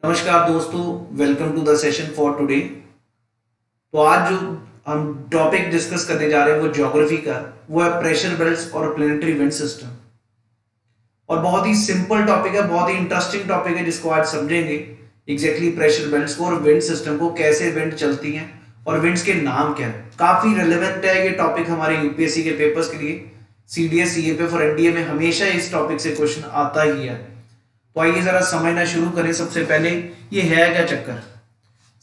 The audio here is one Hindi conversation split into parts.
नमस्कार दोस्तों, welcome to the session for today. तो आज जो हम टॉपिक डिस्कस करने जा रहे हैं वो ज्योग्राफी का, वो है प्रेशर बेल्ट्स और प्लेनेटरी विंड सिस्टम। और बहुत ही सिंपल टॉपिक है, बहुत ही इंटरेस्टिंग टॉपिक है जिसको आज समझेंगे एग्जैक्टली प्रेशर बेल्ट्स को और विंड सिस्टम को, कैसे विंड चलती हैं और विंड्स के नाम क्या है। काफी रेलेवेंट है ये टॉपिक हमारे यूपीएससी के पेपर्स के लिए। सीडीएस सीएपीएफ और एनडीए में हमेशा इस टॉपिक से क्वेश्चन आता ही है। तो आइए जरा समझना शुरू करें। सबसे पहले ये है क्या चक्कर।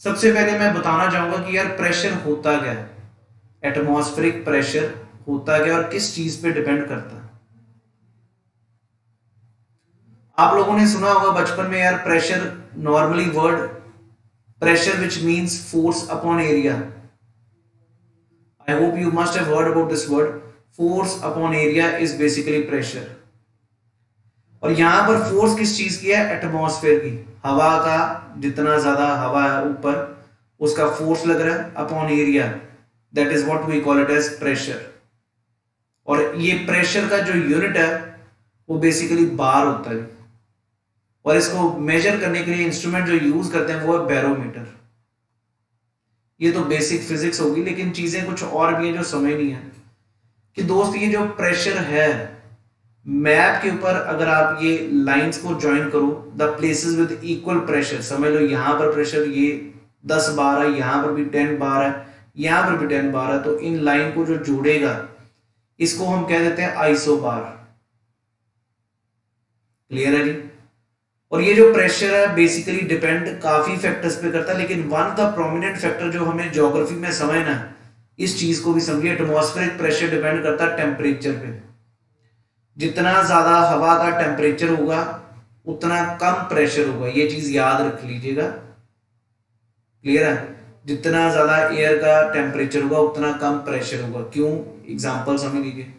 सबसे पहले मैं बताना चाहूंगा कि यार प्रेशर होता क्या है, एटमॉस्फेरिक प्रेशर होता क्या और किस चीज पे डिपेंड करता है। आप लोगों ने सुना होगा बचपन में यार pressure, normally word pressure which means force upon area. I hope you must have heard about this word. Force upon area is basically pressure. और यहां पर फोर्स किस चीज की है? एटमॉस्फेयर की, हवा का। जितना ज्यादा हवा है ऊपर उसका फोर्स लग रहा है upon area, that is what we call it as pressure. और ये प्रेशर का जो यूनिट है वो बेसिकली बार होता है। और इसको मेजर करने के लिए इंस्ट्रूमेंट जो यूज करते हैं वो है बैरोमीटर। ये तो बेसिक फिजिक्स होगी, लेकिन चीजें कुछ और भी है जो समझ नहीं है कि दोस्त ये जो प्रेशर है, मैप के ऊपर अगर आप ये लाइंस को ज्वाइन करो, the places with equal pressure, समझ लो यहां पर प्रेशर ये 10 बार है, यहां पर भी 10 बार है, यहां पर भी 10 बार है, तो इन लाइन को जो जोड़ेगा इसको हम कह देते हैं आइसो बार। क्लियर है जी। और ये जो प्रेशर है बेसिकली डिपेंड काफी फैक्टर्स पे करता है, लेकिन one of the prominent factor जो हमें ज्योग्राफी में समझना है, इस चीज को भी समझिए। एटमॉस्फेरिक प्रेशर डिपेंड करता है टेम्परेचर पे। जितना ज्यादा हवा का टेम्परेचर होगा उतना कम प्रेशर होगा, ये चीज याद रख लीजिएगा। क्लियर है। जितना ज्यादा एयर का टेम्परेचर होगा उतना कम प्रेशर होगा। क्यों? एग्जांपल समझ लीजिए।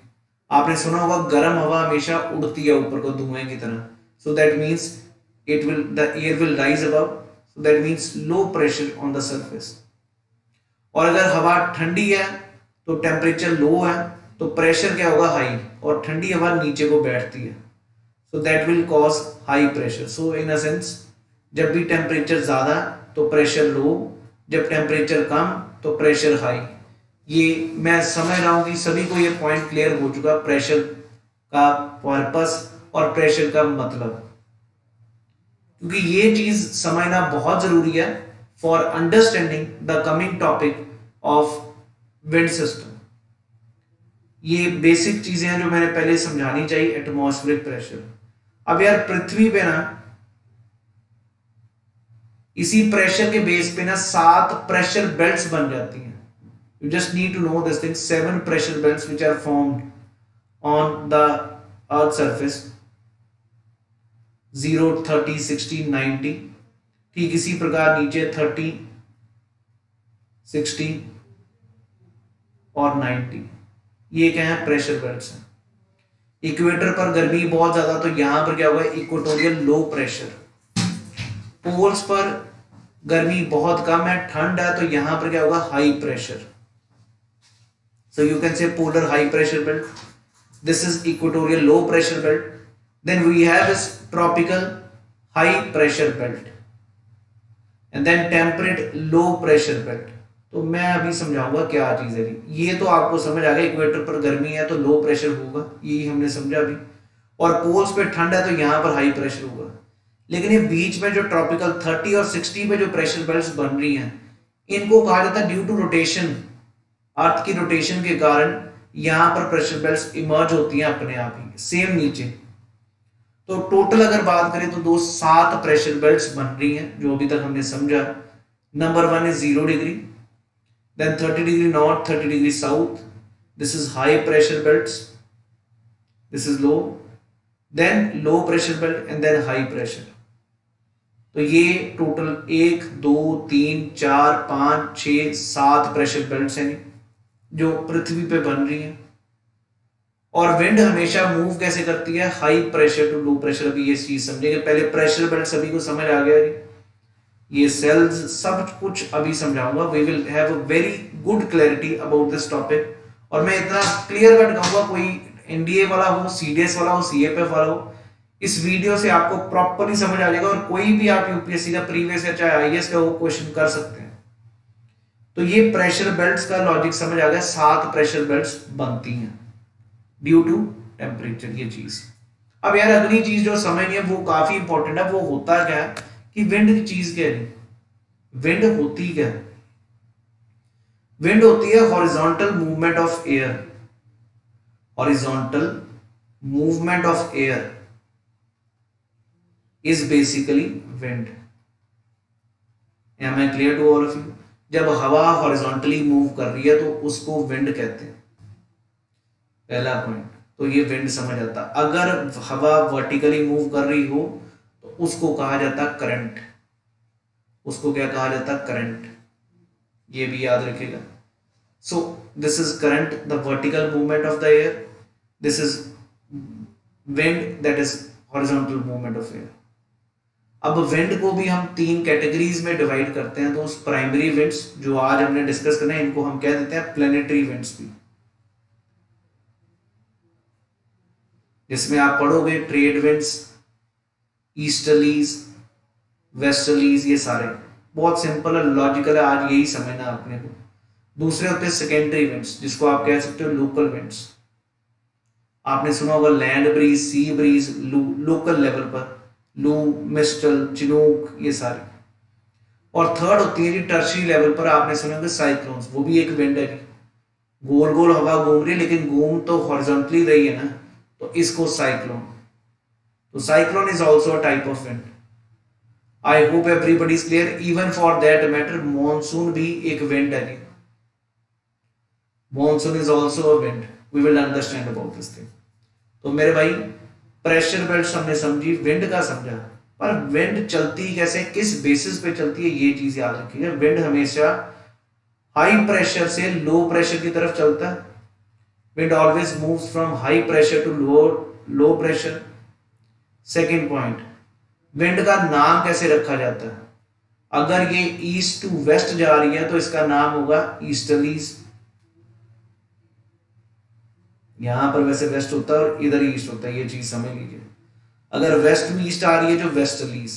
आपने सुना होगा गर्म हवा हमेशा उड़ती है ऊपर को धुएं की तरह, so that means it will the air will rise above, so that means low pressure on the surface. और अगर हवा ठंडी है तो टेम्परेचर लो है तो प्रेशर क्या होगा? हाई। और ठंडी हवा नीचे को बैठती है, so that will cause high pressure. So in a sense, जब भी टेम्परेचर ज्यादा तो प्रेशर लो, जब टेम्परेचर कम तो प्रेशर हाई। ये मैं समझ रहा हूं कि सभी को ये पॉइंट क्लियर हो चुका, प्रेशर का पर्पस और प्रेशर का मतलब। क्योंकि ये चीज समझना बहुत जरूरी है for understanding the coming topic of wind system. ये बेसिक चीजें हैं जो मैंने पहले समझानी चाहिए। Atmospheric pressure. अब यार पृथ्वी पे ना, इसी प्रेशर के बेस पे ना 7 प्रेशर बेल्ट्स बन जाती हैं। You just need to know this thing. 7 pressure belts which are formed on the earth surface. 0, 30, 60, 90। ठीक इसी प्रकार नीचे 30, 60 और 90। ये क्या है? प्रेशर बेल्ट्स हैं। इक्वेटर पर गर्मी बहुत ज्यादा तो यहां पर क्या होगा? Equatorial low pressure. पोल्स पर गर्मी बहुत कम है, ठंड है, तो यहां पर क्या होगा? High pressure. So you can say polar high pressure belt, this is equatorial low pressure belt. Then we have this tropical high pressure belt and then temperate low pressure belt. तो मैं अभी समझाऊंगा क्या चीज है। ये तो आपको समझ आ गया, इक्वेटर पर गर्मी है तो लो प्रेशर होगा, यही हमने समझा अभी। और पोल्स पे ठंड है तो यहां पर हाई प्रेशर होगा। लेकिन ये बीच में जो ट्रॉपिकल 30 और 60 पे जो प्रेशर बेल्ट्स बन रही हैं, इनको कहा जाता है ड्यू टू रोटेशन। अर्थ की रोटेशन के कारण यहां पर प्रेशर बेल्ट्स इमर्ज होती हैं अपने आप ही, सेम नीचे। तो टोटल अगर बात करें तो 7 प्रेशर बेल्ट्स बन रही हैं जो अभी तक हमने समझा। Number 1 is 0 degree, then 30 degree north, 30 degree south, this is high pressure belts, this is low, then low pressure belt and then high pressure। तो ये टोटल 1, 2, 3, 4, 5, 6, 7 प्रेशर बेल्ट्स हैं जो पृथ्वी पे बन रही हैं। और विंड हमेशा मूव कैसे करती है? High pressure to low pressure. अभी ये चीज समझेंगे। पहले प्रेशर बेल्ट सभी को समझ आ गया, ये सेल्स सब कुछ अभी समझाऊंगा। We will have a very good clarity about this topic. और मैं इतना क्लियर कट कहूंगा, कोई एनडीए वाला हो, सीडीएस वाला हो, सीएपीएफ वाला हो, इस वीडियो से आपको प्रॉपरली समझ आ जाएगा, और कोई भी आप यूपीएससी का प्रीवियस या चाहे आईएएस का वो क्वेश्चन कर सकते हैं। तो ये प्रेशर बेल्ट्स का लॉजिक समझ आ गया, 7 प्रेशर बेल्ट्स बनती हैं ड्यू टू टेम्परेचर, ये चीज। अब यार अगली चीज जो समझनी है वो काफी इंपॉर्टेंट है, वो होता क्या है कि विंड की चीज क्या है, विंड होती क्या है? विंड होती है horizontal movement of air, horizontal movement of air is basically wind. Am I clear to all of you? जब हवा हॉरिजॉन्टली मूव कर रही है तो उसको विंड कहते हैं, पहला पॉइंट। तो ये विंड समझ आता। अगर हवा वर्टिकली मूव कर रही हो तो उसको कहा जाता करंट, उसको क्या कहा जाता? करंट। ये भी याद रखिएगा। सो this is current, the vertical movement of the air, this is wind, that is horizontal movement of air. अब विंड को भी हम 3 कैटेगरीज में डिवाइड करते हैं। तो उस प्राइमरी विंड्स जो आज हमने डिस्कस करना है, इनको हम कह देते हैं प्लेनेटरी विंड्स भी, जिसमें आप पढ़ोगे ट्रेड विंड्स, ईस्टर्लीज, वेस्टर्लीज, ये सारे बहुत सिंपल है, लॉजिकल है, आज यही समझना अपने को। दूसरे होते हैं सेकेंडरी विंड्स, जिसको आप कह सकते हो लोकल विंड्स। आपने सुना होगा land breeze, sea breeze, local level पर लू, मिस्टल, चिनूक, ये सारे। और थर्ड होती है जी टर्शियरी लेवल पर, आपने सुने होंगे साइक्लोन्स, वो भी एक विंड है। गोल गोल हवा घूम रही है लेकिन घूम तो हॉरिजॉन्टली रही है ना, तो इसको साइक्लोन। तो cyclone is also a type of wind. I hope everybody is clear. Even for that matter monsoon भी एक विंड है जी, monsoon is also a wind. We will understand about this thing. तो मेरे भाई प्रेशर बेल्ट हमने समझी, विंड का समझा, पर विंड चलती कैसे, किस बेसिस पे चलती है, ये चीज याद रखिएगा। विंड हमेशा हाई प्रेशर से लो प्रेशर की तरफ चलता है। Wind always moves from high pressure to low pressure. Second point, wind का नाम कैसे रखा जाता है? अगर ये ईस्ट टू वेस्ट जा रही है तो इसका नाम होगा ईस्टर्लीज। यहां पर वैसे वेस्ट होता है और इधर ईस्ट होता है, ये चीज समझ लीजिए। अगर वेस्ट टू ईस्ट आ रही है जो वेस्टर्लीज,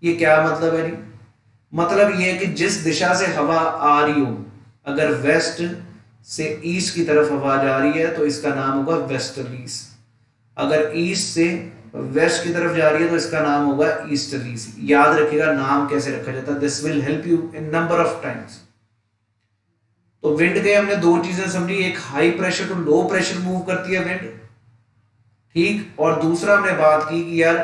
ये क्या मतलब है? मतलब ये है कि जिस दिशा से हवा आ रही हो, अगर वेस्ट से ईस्ट की तरफ हवा जा रही है तो इसका नाम होगा वेस्टर्लीज। अगर ईस्ट से वेस्ट की तरफ जा रही है तो इसका नाम होगा ईस्टर्लीज। याद रखिएगा नाम कैसे रखा जाता है, this will help you in number of times. तो विंड के हमने 2 चीजें समझी, एक high pressure to low pressure move करती है विंड, ठीक, और दूसरा हमने बात की कि यार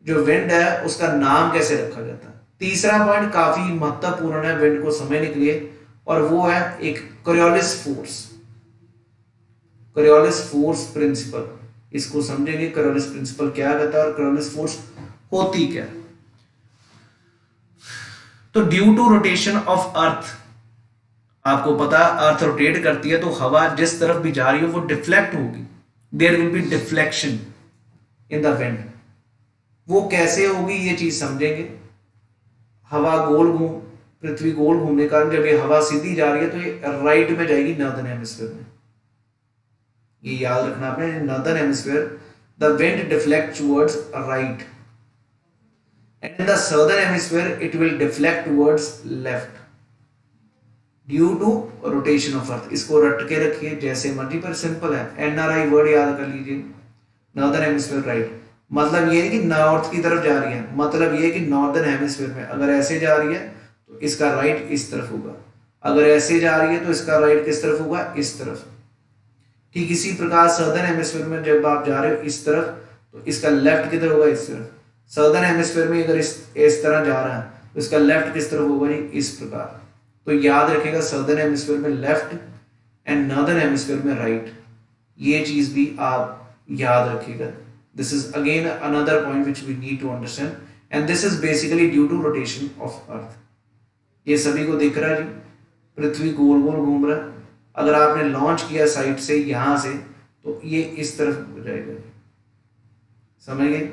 जो विंड है उसका नाम कैसे रखा जाता है। तीसरा पॉइंट काफी महत्वपूर्ण है विंड को समझने के लिए, और वो है एक Coriolis force, Coriolis force principle. इसको समझेंगे कोरियोलिस प्रिंसिपल क्या कहता है और कोरियोलिस फोर्स होती क्या। तो due to rotation of earth, आपको पता अर्थ रोटेट करती है तो हवा जिस तरफ भी जा रही है वो डिफ्लेक्ट होगी, there will be deflection in the wind. वो कैसे होगी ये चीज समझेंगे। हवा गोल घूम, पृथ्वी गोल घूमने के कारण जब ये हवा सीधी जा रही है तो ये राइट में जाएगी नॉर्दर्न हेमिस्फीयर में, ये याद रखना आपने। Northern hemisphere the wind deflect towards right, and in the southern hemisphere it will deflect towards left due to rotation of earth. इसको रट के रखिए जैसे मर्जी, पर सिंपल है, एनआरआई वर्ड याद कर लीजिए। नॉर्दर्न हेमिस्फीयर राइट, मतलब ये है कि नॉर्थ की तरफ जा रही है, मतलब ये है कि नॉर्दर्न हेमिस्फीयर में अगर ऐसे जा रही है तो इसका राइट इस तरफ होगा, अगर ऐसे जा रही है तो इसका राइट किस तरफ होगा, इस तरफ। ठीक इसी प्रकार सदर्न हेमिस्फीयर में जब आप जा रहे हो इस तरफ तो इसका लेफ्ट किधर होगा, इस तरफ। सदर्न हेमिस्फीयर में अगर इस तरह जा रहा है तो इसका लेफ्ट किस तरफ होगा जी, इस प्रकार। तो याद रखिएगा सदर्न हेमिस्फीयर में लेफ्ट एंड नॉर्दर्न हेमिस्फीयर में राइट, ये चीज भी आप याद रखिएगा। This is again another point which we need to understand, and this is basically due to rotation of earth. ये सभी को दिख रहा है जी, पृथ्वी गोल गोल घूम रहा है। अगर आपने लॉन्च किया साइड से यहां से तो ये इस तरफ हो जाएगा, समझ गए।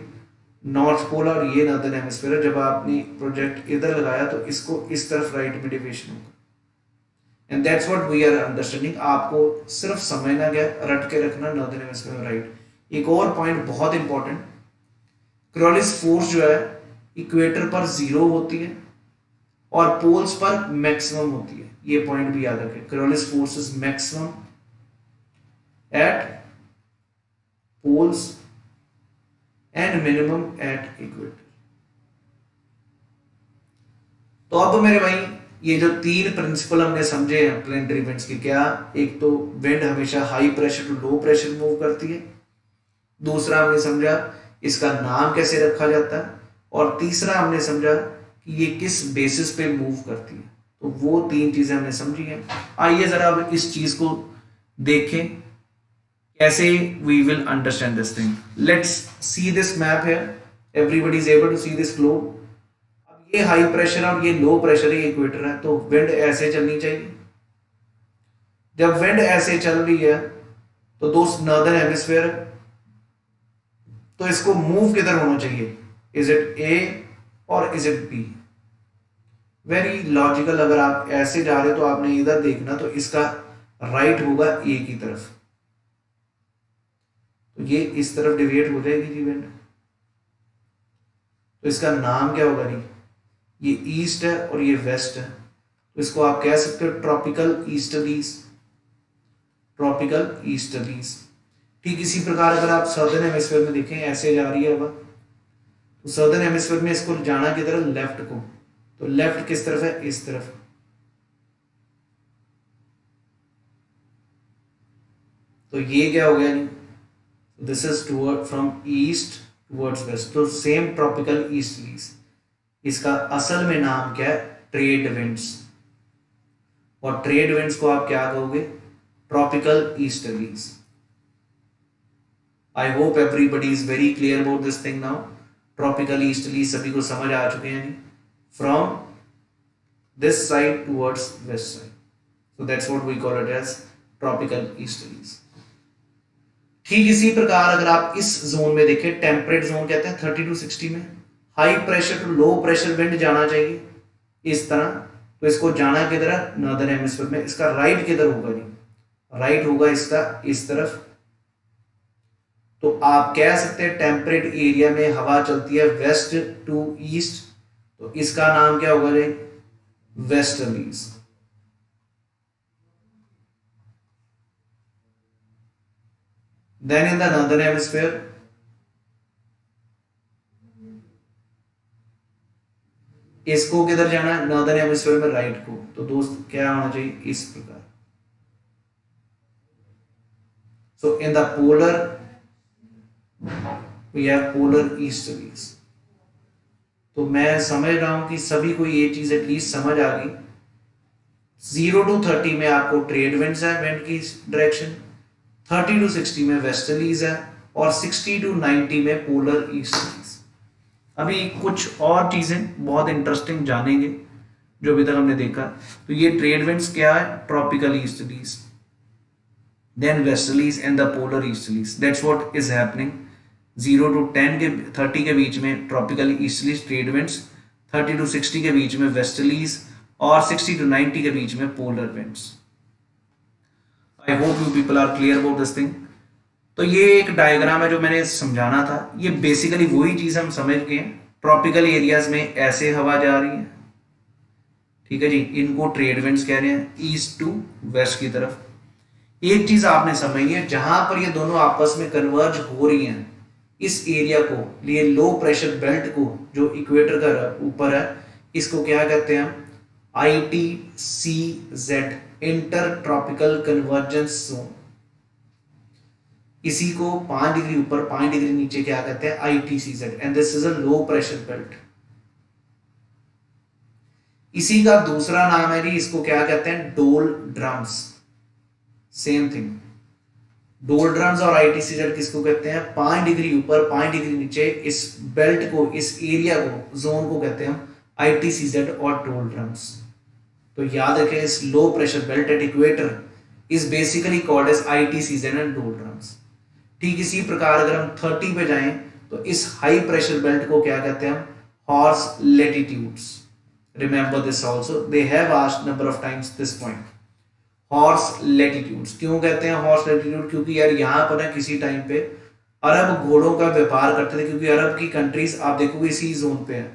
नॉर्थ पोल और ये नॉर्दर्न हेमिस्फीयर है। जब आपने प्रोजेक्ट इधर लगाया तो इसको इस तरफ राइट में डिविएशन होगा, and that's what we are understanding. आपको सिर्फ समझना क्या, रट के रखना नॉर्दर्न हेमिस्फीयर राइट। एक और पॉइंट बहुत इंपॉर्टेंट, क्रोलिस फोर्स जो है इक्वेटर पर 0 होती है और पोल्स पर मैक्सिमम होती है, ये पॉइंट भी याद रखें। Coriolis force is maximum at poles and minimum at equator. तो अब मेरे भाई ये जो 3 प्रिंसिपल हमने समझे हैं प्लैनेटरी विंड्स के, क्या, एक तो विंड हमेशा high pressure to low pressure move करती है, दूसरा हमने समझा इसका नाम कैसे रखा जाता है, और तीसरा हमने समझा कि ये किस बेसिस पे मूव करती है। तो वो 3 चीजें हमने समझी हैं। आइए जरा अब इस चीज को देखें कैसे we will understand this thing. Let's see this map here, everybody is able to see this globe. अब ये हाई प्रेशर और ये लो प्रेशर है, इक्वेटर है, तो विंड ऐसे चलनी चाहिए। जब विंड ऐसे चल रही है तो दोस्त नॉर्दर्न हेमिस्फीयर है, तो इसको मूव किधर होना चाहिए, इज इट ए और is it be? Very logical. अगर आप ऐसे जा रहे हो तो आपने इधर देखना, तो इसका राइट होगा ए की तरफ, तो ये इस तरफ डिविएट हो जाएगी जी विंड, तो इसका नाम क्या होगा जी, ये ईस्ट है और ये वेस्ट है, तो इसको आप कह सकते हो ट्रॉपिकल ईस्टर्लीज, ट्रॉपिकल ईस्टर्लीज। ठीक इसी प्रकार अगर आप सदर्न हेमिस्फीयर में देखें, ऐसे जा रही है हवा, तो सदर्न हेमिस्फीयर में इसको जाना किधर, लेफ्ट को, तो लेफ्ट किस तरफ है, इस तरफ। तो ये क्या हो गया, this is toward from east towards west, तो सेम ट्रॉपिकल ईस्टर्लीज। इसका असल में नाम क्या है, ट्रेड विंड्स, और ट्रेड विंड्स को आप क्या कहोगे, tropical easterlies. I hope everybody is very clear about this thing now. Tropical easterlies सभी को समझ आ चुके हैं, from this side towards west side, so that's what we call it as tropical easterlies। ठीक इसी प्रकार अगर आप इस जोन में देखें, टेम्परेट जोन कहते हैं 30 to 60 में, high pressure to low pressure wind जाना चाहिए इस तरह, तो इसको जाना किधर है, नॉर्दर्न हेमिस्फीयर में। इसका राइट किधर होगा जी, राइट होगा इसका इस तरफ। तो आप कह सकते हैं टेम्परेट एरिया में हवा चलती है वेस्ट टू ईस्ट, तो इसका नाम क्या होगा जी, westerlies. Then in the northern hemisphere, इसको किधर जाना है, नॉर्दर्न हेमिस्फीयर में राइट को, तो दोस्त क्या होना चाहिए, इस प्रकार। So in the polar we have polar easterlies. तो मैं समझ रहा हूं कि सभी को ये चीज एटलीस्ट समझ आ गई। 0 to 30 में आपको ट्रेड विंड्स है, विंड की डायरेक्शन, 30 to 60 में वेस्टर्लीज है, और 60 to 90 में पोलर ईस्टर्लीज। अभी कुछ और चीजें बहुत इंटरेस्टिंग जानेंगे जो अभी तक हमने देखा। तो ये ट्रेड विंड्स क्या है, tropical easterlies, then westerlies and the polar easterlies. That's what is happening. 0 to 10 के 30 के बीच में tropical easterlies trade winds, 30 to 60 के बीच में वेस्टर्लीज, और 60 to 90 के बीच में polar winds. I hope you people are clear about this thing. तो ये एक डायग्राम है जो मैंने समझाना था। ये बेसिकली वही चीज हम समझ गए। ट्रॉपिकल एरियाज में ऐसे हवा जा रही है, ठीक है जी, इनको ट्रेड विंड्स कह रहे हैं, ईस्ट टू वेस्ट की तरफ। एक चीज आपने समझी है, जहां पर ये दोनों आपस में कन्वर्ज हो रही हैं, इस एरिया को, लिए लो प्रेशर बेल्ट को जो इक्वेटर का ऊपर है, इसको क्या कहते हैं, ITCZ, inter tropical convergence zone. इसी को 5 डिग्री ऊपर 5 डिग्री नीचे क्या कहते हैं, ITCZ, and this is a low pressure belt. इसी का दूसरा नाम है जी, इसको क्या कहते हैं, डोल ड्रम्स। सेम थिंग, डोल ड्रम्स और ITCZ किसको कहते हैं, 5 डिग्री ऊपर 5 डिग्री नीचे, इस बेल्ट को, इस एरिया को, जोन को कहते हैं ITCZ और डोल ड्रम्स। तो याद रखें, इस low pressure belt at equator is basically called as ITCZ and doldrums. ठीक इसी प्रकार अगर हम 30 पे जाएं तो इस हाई प्रेशर बेल्ट को क्या कहते हैं, horse latitudes. Remember this also, they have asked number of times this point, horse latitudes. क्यों कहते हैं हॉर्स लैटिट्यूड, क्योंकि यार यहाँ पर ना किसी टाइम पे अरब घोड़ों का व्यापार करते थे, क्योंकि अरब की कंट्रीज आप देखोगे इसी जोन पे है,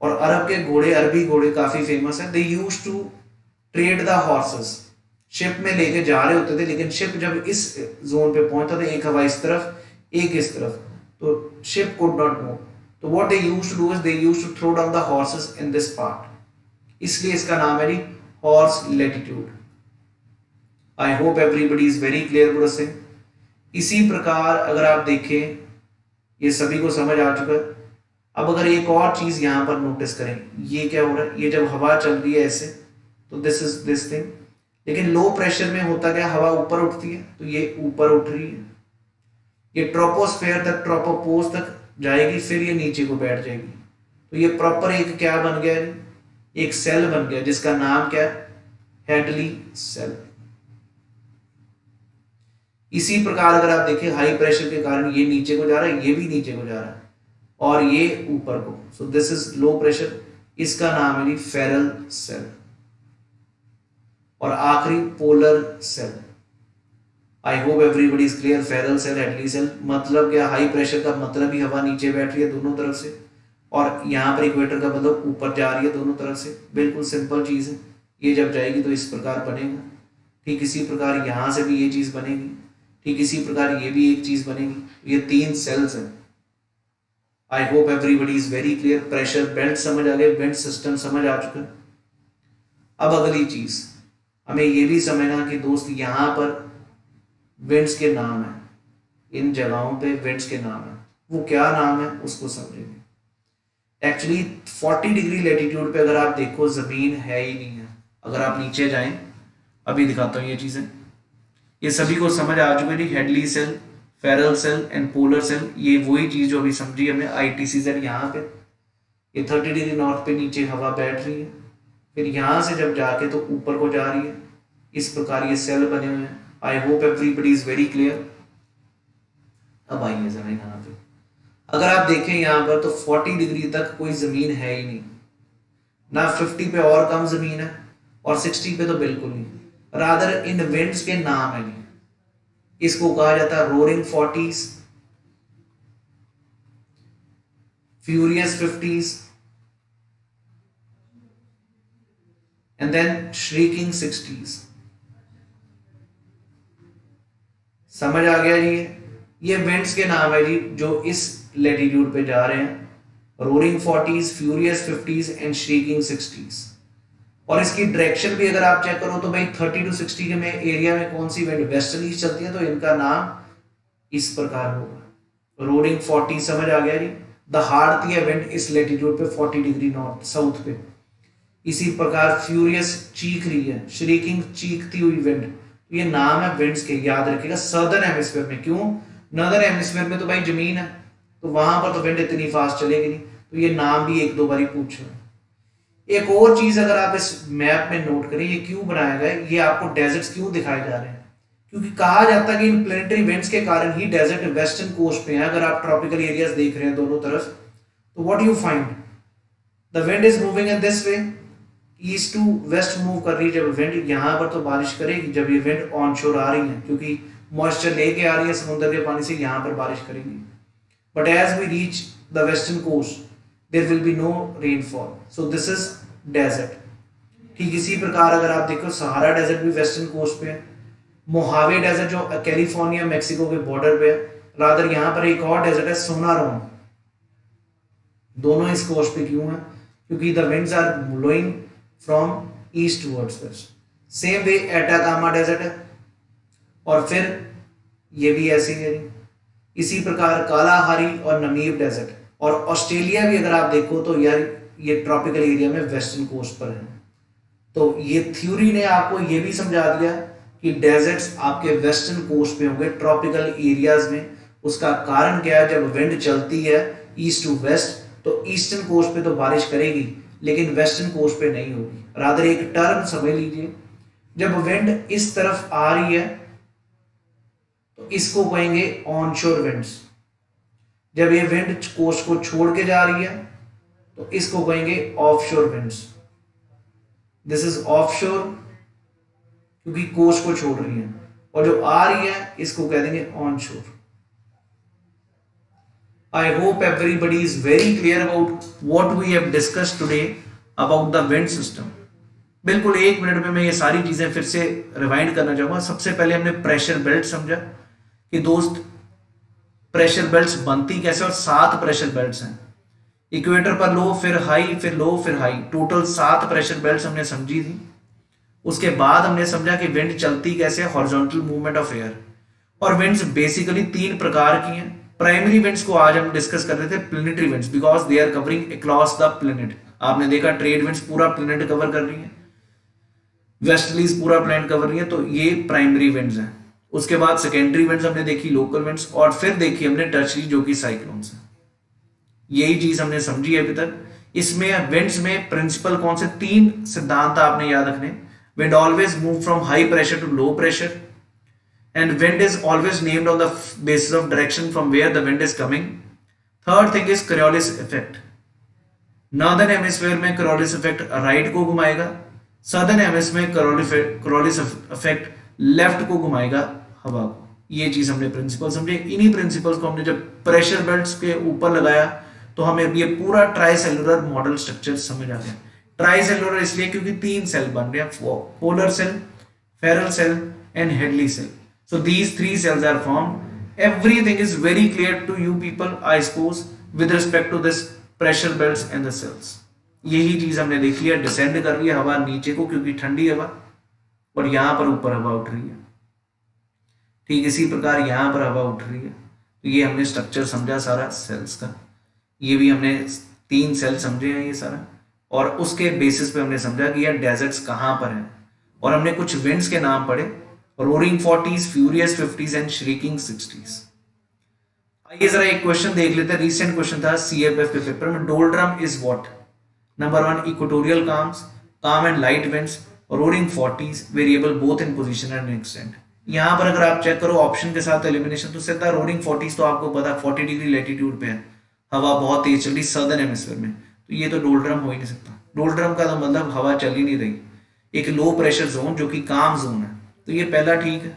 और अरब के घोड़े, अरबी घोड़े काफी फेमस है। They use to trade the horses, ship में लेके जा रहे होते थे, लेकिन शिप जब इस जोन पे पहुंचता था, एक हवा इस तरफ एक इस तरफ, तो शिप कुड नॉट मूव। तो what they use to do is they use to throw down the horses in this part, इसलिए इसका नाम है जी horse latitude. I hope everybody is very clear for सिंह। इसी प्रकार अगर आप देखें, ये सभी को समझ आ चुका है। अब अगर एक और चीज यहां पर नोटिस करें, ये क्या हो रहा है, ये जब हवा चल रही है ऐसे, तो दिस इज दिस थिंग, लेकिन लो प्रेशर में होता क्या, हवा ऊपर उठती है, तो ये ऊपर उठ रही है, ये ट्रोपोस्फेयर तक, ट्रोपोपोज तक जाएगी, फिर ये नीचे को बैठ जाएगी। तो ये प्रॉपर एक क्या बन गया, एक सेल बन गया, जिसका नाम क्या है, हेडली सेल। इसी प्रकार अगर आप देखें, हाई प्रेशर के कारण ये नीचे को जा रहा है, ये भी नीचे को जा रहा है, और ये ऊपर को, so this is low pressure, इसका नाम है फेरल सेल। और आखिरी polar cell. I hope everybody is clear. Ferrel cell, Hadley cell, मतलब क्या, हाई प्रेशर का मतलब ही हवा नीचे बैठ रही है दोनों तरफ से, और यहाँ पर इक्वेटर का मतलब ऊपर जा रही है दोनों तरफ से। बिल्कुल सिंपल चीज है, ये जब जाएगी तो इस प्रकार बनेगा। ठीक इसी प्रकार यहाँ से भी ये चीज बनेगी, ठीक इसी प्रकार ये भी एक चीज बनेगी। ये 3 सेल्स हैं। आई hope everybody is very clear. Pressure belt समझ आ गए, बेल्ट सिस्टम समझ आ चुका है। अब अगली चीज हमें ये भी समझना कि दोस्त यहाँ पर विंड्स के नाम है, इन जगहों पे विंड्स के नाम है, वो क्या नाम है उसको समझेंगे। एक्चुअली 40 डिग्री लेटीट्यूड पे अगर आप देखो जमीन है ही नहीं है। अगर आप नीचे जाएं, अभी दिखाता हूँ ये चीजें, ये सभी को समझ आ चुके हैं। Hadley cell, Ferrel cell and polar cell, ये वही चीज जो अभी समझी हमने। ITCZ यहाँ पे, ये 30 डिग्री नॉर्थ पे नीचे हवा बैठ रही है, फिर यहाँ से जब जाके तो ऊपर को जा रही है। इस प्रकार ये सेल बने हुए हैं। आई hope everybody is very clear. अब आइए जरा यहाँ पे, अगर आप देखें यहाँ पर तो 40 डिग्री तक कोई जमीन है ही नहीं ना, 50 पे और कम जमीन है, और 60 पे तो बिल्कुल नहीं। रादर इन विंड्स के नाम है नहीं, इसको कहा जाता है roaring 40s, furious 50s and then shrieking 60s। समझ आ गया जी? ये विंड्स के नाम है जी जो इस लेटीट्यूड पे जा रहे हैं। Roaring 40s, furious 50s and shrieking 60s। और इसकी डायरेक्शन भी अगर आप चेक करो तो भाई 30 to 60 के में एरिया में कौन सी विंड वेस्टर्ली चलती है, तो इनका नाम इस प्रकार होगा। रोरिंग 40 समझ आ गया जी, दहाड़ती है विंड इस लेटीट्यूड पे 40 डिग्री नॉर्थ साउथ पे। इसी प्रकार फ्यूरियस चीख रही है, श्रीकिंग चीखती हुई विंड, तो ये नाम है विंड्स के, याद रखिएगा। सदर्न हेमिस्फीयर में, क्यों, नॉर्दर्न हेमिस्फीयर में तो भाई जमीन है, तो वहां पर तो विंड इतनी फास्ट चलेगी नहीं, तो ये नाम भी 1-2 बारी पूछो। एक और चीज अगर आप इस मैप में नोट करें, ये क्यों बनाया गया है, ये आपको डेजर्ट्स क्यों दिखाए जा रहे हैं, क्योंकि कहा जाता है कि इन प्लेनेटरी विंड्स के कारण ही डेजर्ट वेस्टर्न कोस्ट पे है। अगर आप ट्रॉपिकल एरियाज देख रहे हैं दोनों तरफ, तो what you find, the wind is moving in this way, east to west move कर रही है। जब विंड यहाँ पर तो बारिश करेगी, जब ये विंड ऑन शोर आ रही है, क्योंकि मॉइस्चर लेके आ रही है समुद्र के पानी से, यहाँ पर बारिश करेगी। But as we reach the western coast there will be no rainfall, so this is desert. ठीक इसी प्रकार अगर आप देखो, सहारा डेजर्ट भी वेस्टर्न कोस्ट पे है, मोहावे डेजर्ट जो कैलिफोर्निया मैक्सिको के बॉर्डर पे है, रादर यहाँ पर एक और डेजर्ट है सोनारोन। दोनों इस कोस्ट पे क्यों है, क्योंकि the winds are blowing from east towards west. Same way Atacama desert है, और फिर ये भी ऐसे ही है। इसी प्रकार कालाहारी और नमीब डेजर्ट, और ऑस्ट्रेलिया भी अगर आप देखो तो यार ये ट्रॉपिकल एरिया में वेस्टर्न कोस्ट पर है। तो ये थ्योरी ने आपको ये भी समझा दिया कि डेजर्ट्स आपके वेस्टर्न कोस्ट पे होंगे, ट्रॉपिकल एरियाज में। उसका कारण क्या है, जब विंड चलती है ईस्ट टू वेस्ट, तो ईस्टर्न कोस्ट पे तो बारिश करेगी, लेकिन वेस्टर्न कोस्ट पे नहीं होगी। रादर एक टर्म समझ लीजिए, जब विंड इस तरफ आ रही है तो इसको कहेंगे ऑनशोर विंड्स। जब ये विंड कोस्ट को छोड़ के जा रही है तो इसको कहेंगे offshore winds. This is offshore, क्योंकि कोस्ट को छोड़ रही है, और जो आ रही है इसको कह देंगे onshore. I hope everybody is very clear about what we have discussed today about the wind system. बिल्कुल 1 मिनट में मैं ये सारी चीजें फिर से रिवाइंड करना चाहूंगा। सबसे पहले हमने प्रेशर बेल्ट समझा कि दोस्त प्रेशर बेल्ट्स बनती कैसे, और 7 प्रेशर बेल्ट्स हैं। इक्वेटर पर लो, फिर हाई, फिर लो, फिर हाई, टोटल 7 प्रेशर बेल्ट्स हमने समझी थी। उसके बाद हमने समझा कि विंड चलती कैसे, हॉरिजॉन्टल मूवमेंट ऑफ एयर। और विंड्स बेसिकली 3 प्रकार की हैं। प्राइमरी विंड्स को आज हम डिस्कस कर रहे थे, planetary winds, because they are covering across the planet. आपने देखा ट्रेड विंड्स पूरा प्लेनेट कवर कर रही है, वेस्टर्लीज पूरा प्लेनेट कवर रही है, तो ये प्राइमरी विंड्स हैं। उसके बाद सेकेंडरी विंड्स हमने देखी, लोकल विंड्स, और फिर देखी हमने टर्शरी जो कि साइक्लोन्स है। यही चीज हमने समझी है अभी तक। इसमें विंड्स में प्रिंसिपल कौन से 3 सिद्धांत आपने याद रखने। Wind always move from high pressure to low pressure, and wind is always named on the basis of direction from where the wind is coming. Third thing is Coriolis effect. Northern hemisphere में Coriolis effect राइट को घुमाएगा, Southern hemisphere में Coriolis effect लेफ्ट को घुमाएगा हवा को। ये चीज हमने प्रिंसिपल समझे। इन्हीं प्रिंसिपल्स को हमने जब प्रेशर बेल्ट्स के ऊपर लगाया तो हमें ये पूरा ट्राइसेलुलर मॉडल स्ट्रक्चर समझ आ गया। ट्राइसेलुलर इसलिए क्योंकि 3 सेल बन रहे हैं, polar cell, Ferrel cell and Hadley cell. So these 3 cells are formed. Everything is very clear to you people, I suppose, with respect to this pressure belts and the cells. यही चीज हमने देख लिया। डिसेंड कर रही है हवा नीचे को क्योंकि ठंडी हवा, और यहां पर ऊपर हवा उठ रही है। ठीक इसी प्रकार यहां पर हवा उठ रही है। तो ये हमने स्ट्रक्चर समझा सारा सेल्स का। ये भी हमने 3 सेल समझे हैं ये सारा, और उसके बेसिस पे हमने समझा कि यार डेजर्ट्स कहां पर हैं, और हमने कुछ विंड्स के नाम पढ़े, roaring 40s, furious 50s and shrieking 60s। आइए जरा एक क्वेश्चन देख लेते हैं। रिसेंट क्वेश्चन था सीएफएफ के पेपर में। Doldrum is what? Number 1 equatorial calms, calm and light winds, roaring 40s, variable both in position and extent. यहां पर अगर आप चेक करो ऑप्शन के साथ एलिमिनेशन, तो सीधा रोरिंग 40s तो आपको पता 40 डिग्री लैटिट्यूड पे है, हवा बहुत तेज चल रही सदर्न हेमिस्फीयर में, तो ये तो डोल्ड्रम हो ही नहीं सकता। डोल्ड्रम का तो मतलब हवा चल ही नहीं रही। एक लो प्रेशर जोन जो कि काम जोन है, तो ये पहला ठीक है,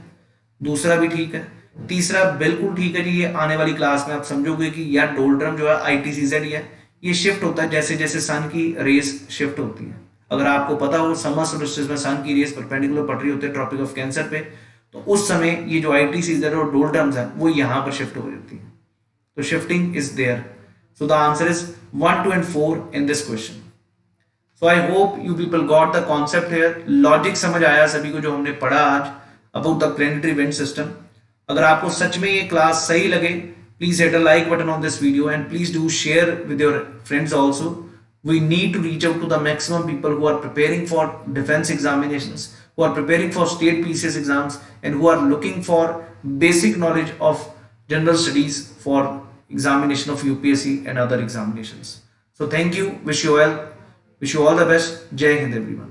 दूसरा भी ठीक है, तीसरा बिल्कुल ठीक है जी। ये आने वाली क्लास में आप समझोगे कि यार डोल्ड्रम जो है आईटीसीजेड है, ये शिफ्ट होता है जैसे जैसे सन की रेस शिफ्ट होती है। अगर आपको पता हो समर सोल्स्टिस में सन की रेस परपेंडिकुलर पड़ रही होती है ट्रॉपिक ऑफ कैंसर पे, तो उस समय ये जो आईटीसीजेड और डोल्ड्रम्स है वो यहाँ पर शिफ्ट हो जाती है। तो shifting is there. So the answer is 1, 2 and 4 in this question. So I hope you people got the concept here. Logic समझ आया सभी को जो हमने पढ़ा आज about the planetary wind system. अगर आपको सच में ये क्लास सही लगे, please hit a like button on this video and please do share with your friends also. We need to reach out to the maximum people who are preparing for defense examinations, who are preparing for state PCS exams, and who are looking for basic knowledge of general studies for examination of UPSC and other examinations. So thank you. Wish you all the best. Jai Hind everyone.